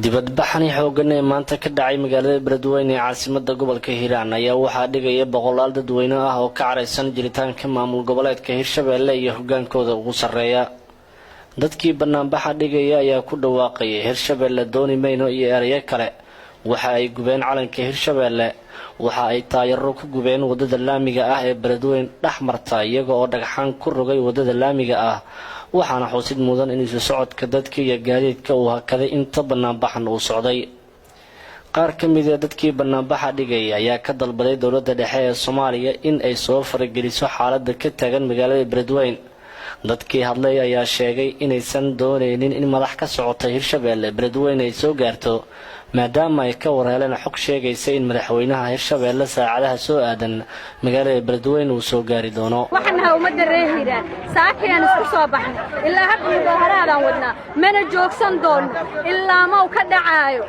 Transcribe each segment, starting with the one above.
dibadbaxani xooggan ee maanta ka dhacay magaalada Beledweyne ee caasimadda gobolka Hiiraan ayaa waxaa dhigaya boqolaal dadweyne ah oo ka careysan jiritaanka maamul goboleedka Hirshabeelle iyo hogaankooda ugu sareeya. dadkii banaanbaxa dhigaya ayaa ku dhawaaqay Hirshabeelle dooni mayno iyo erayo kale. waxa ay gubeen calanka Hirshabeelle, waxa ay taayiro ku gubeen wadada laamiga ah ee Beledweyne dhaxmarta iyaga oo dhagxaan ku rogay wadada laamiga ah. waxaana xusid mudan in isu socodka dadka iyo gaadiidka uu hakaday inta banaanbaxan uu socday. qaar ka mid ah dadkii banaanbaxa dhigay ayaa ka dalbaday dawladda dhexe ee Soomaaliya in ay soo farageliso xaaladda ka taagan magaalada Beledweyne. dadkii hadlay ayaa sheegay inaysan dooneynin in madax ka socota Hirshabeelle Beledweyne ay soo gaarto, maadaama ay ka warheleen xog sheegaysa in madaxweynaha Hirshabeelle saacadaha soo aadan magaalada Beledweyne uu soo gaari doono. waxaan umada reehiraan saakeen isku soo baxnay ilaa hadda mudaaharaadaan wadnaa mana joogsan doono ilaa ma ka dhacaayo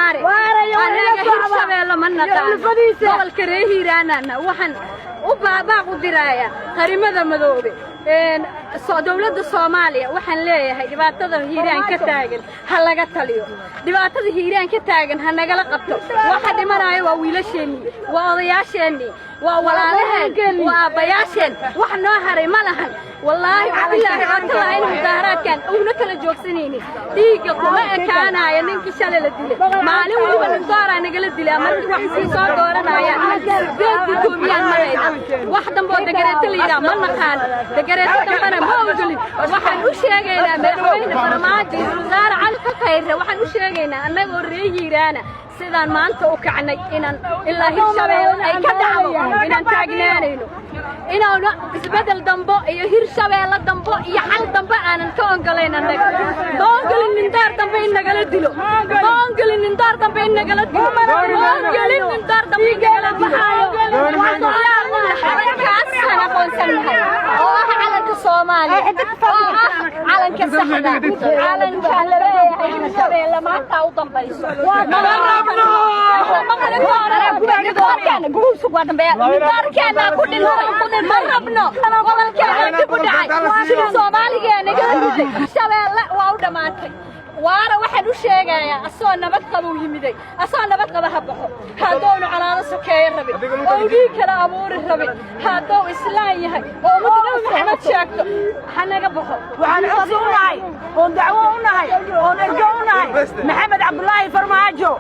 anaga Hirshabeelle ma naqaan gobolka reehiraanana waxaan u baabaq u diraaya qarimada madoobe dawladda Soomaaliya waxaan leeyahay dhibaatada Hiiraan ka taagan ha laga taliyo, dhibaatada Hiiraan ka taagan ha nagala qabto. waxa dhimanayo waa wiilasheeni, waa odayaasheeni, waa walaalaheen, waa aabbayaasheen. wax noo haray ma lahan wallaahi billahi wataala in mudaaharaadkan uuna kala joogsanaynin. dhiigga kuma ekaanaya ninkii shalay la dilay maalin waliba doora nagala dilaa markii wax sii soo dooranayaan beedka koobiyaan marayna wax dambo dagareeta la yiraahdo ma naqaan dagareeta dambana ma ogolin. waxaan u sheegaynaa madaxweyne farmaajo wasaare cali ka khayre waxaan u sheegaynaa annagoo reeyiiraana sidaan maanta u kacnay inaan ilaa Hirshabeelle ay ka dhacdo inaan taagnaanayno inaanu isbedel dambo iyo Hirshabeelle dambo iyo xal dambe aanan ka ogolayn annaga. doongalin indaar dambe in nagala dilo, doongalin indaar dambe in nagala dilo, doongalin indaar dambe in nagala dilo. waxaan aqoonsanahay oo ah calanka Soomaaliya oo ah calanka saxda calanka la leeyahay Hirshabeelle maanta u dambayso. waara waxaan u sheegayaa asoo nabad qabo yimiday asoo nabad qaba ha baxo hadoonu calaado sokeey rabin oo dhiig kala abuuri rabin hadoo islaan yahay oo ummadda Maxamed sheegto hanaga baxo. waxaan codsuunahay oo dacwo u nahay oo ergo u nahay Maxamed Cabdullaahi Farmaajo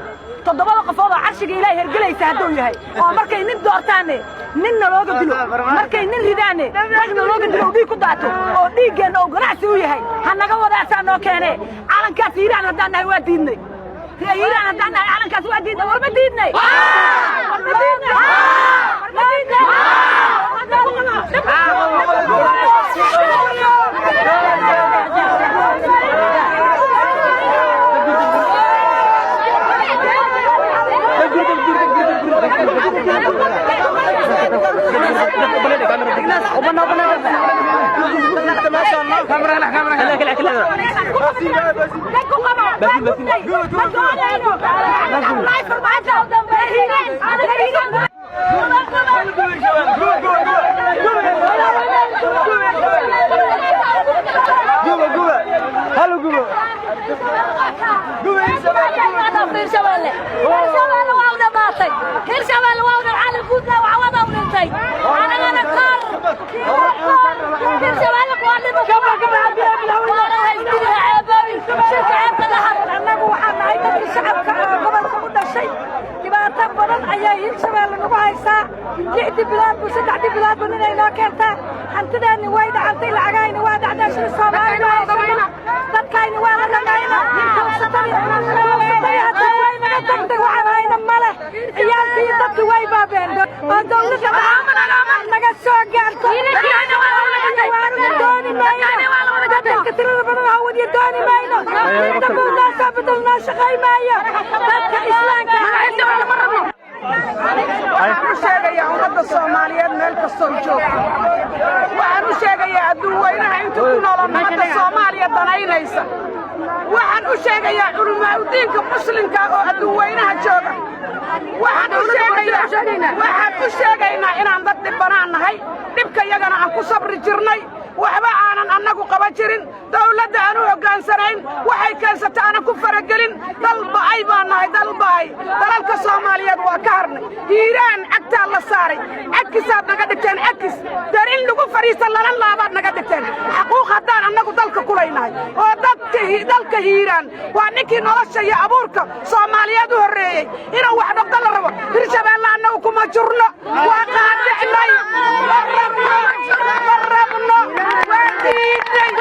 todobada qofood oo carshiga Ilaahay hergelaysa haduu yahay oo markay nin doortaane nin looga dilo markay nin ridaane ragna looga dilo dhiig ku daato oo dhiigana oo ganacsi u yahay hanaga wadaasaan oo keenay calankaas Hiiraan haddaan nahay waa diidnay Hiiraan haddaan nahay calankaas waa diidnay war ma diidnay لحد بلاد وسدع بلاد وننا إلى كرتا حنتدني وايد عن طيل عجاين وايد عن عشر الصومال تكاين وانا لقينا ستري ستري هذا واي ما تقدر وعلينا ماله عيال في ضد واي بابين أقول لك أنا نجس شوقي دوني مايا كتير ربنا هو دوني مايا تقول ناس بدلنا شقي مايا تك إسلام كمان waxaan sheegaya ummadda Soomaaliyeed meel kasta oo joogto waxaan sheegaya adduunweynaha inta ku nool ummadda Soomaaliyeed danaynaysa waxaan u sheegaya culimada diinka muslimka oo adduunweynaha jooga waxaan u sheegaynaa inaan dad dhibbanaan nahay dhibka iyagana aan ku sabri jirnay waxba aanan annagu qaba jirin dawladda aanu hoggaansanayn waxay keensata aanan ku faragelin dalba'ay baan nahay dalba'ay dalalka soomaaliyeed waa ka harnay hiiraan cagtaa la saaray cagkisaad naga dhigteen cagkis dar in lagu fadhiista lala laabaad naga dhigteen xaquuq haddaan annagu dalka kulaynahay oo dalka hiiraan waa ninkii nolosha iyo abuurka soomaaliyeed u horreeyey inuu wax dhogdo la rabo hirshabeelle annagu kuma jirno waa qaadicnay ma rabno waa diidnay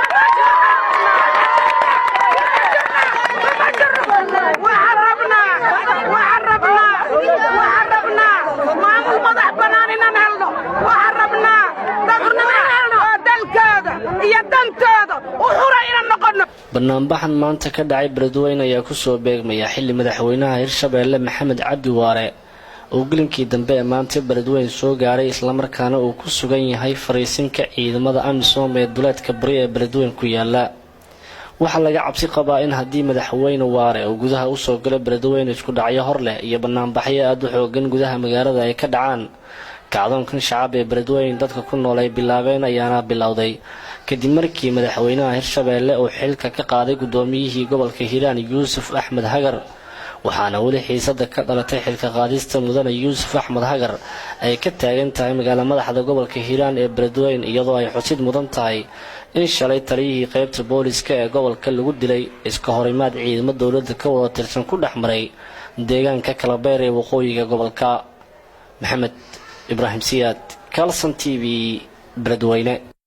waxaan rabnaa maamul madax bannaan inaan helno waxaan rabnaa oo dalkooda iyo dantooda u xura inaan noqonno. banaanbaxan maanta ka dhacay beledweyne ayaa kusoo beegmaya xilli madaxweynaha hirshabeelle maxamed cabdi waare oo gelinkii dambe ee maanta beledweyne soo gaaray islamarkaana uu ku sugan yahay fariisinka ciidamada amisom ee duleedka bari ee beledweyne ku yaala. waxaa laga cabsi qabaa in haddii madaxweyne waare uu gudaha usoo galo beledweyne isku dhacyo hor leh iyo banaanbaxyo aada u xoogan gudaha magaalada ay ka dhacaan. kacdoonkan shacab ee beledweyne dadka ku nool ay bilaabeen ayaana bilowday kadib markii madaxweynaha hirshabeelle uu xilka ka qaaday guddoomiyihii gobolka hiiraan yuusuf axmed hagar, waxaana weli xiisada ka dhalatay xilka qaadista mudane yuusuf axmed hagar ay ka taagan tahay magaala madaxda gobolka hiiraan ee beledweyne, iyadoo ay xusid mudan tahay in shalay taliyihii qaybta booliska ee gobolka lagu dilay iska horimaad ciidamo dowladda ka wada tirsan ku dhex maray deegaanka kalabeer ee waqooyiga gobolka. maxamed ibraahim siyaad, Kalson TV, beledweyne.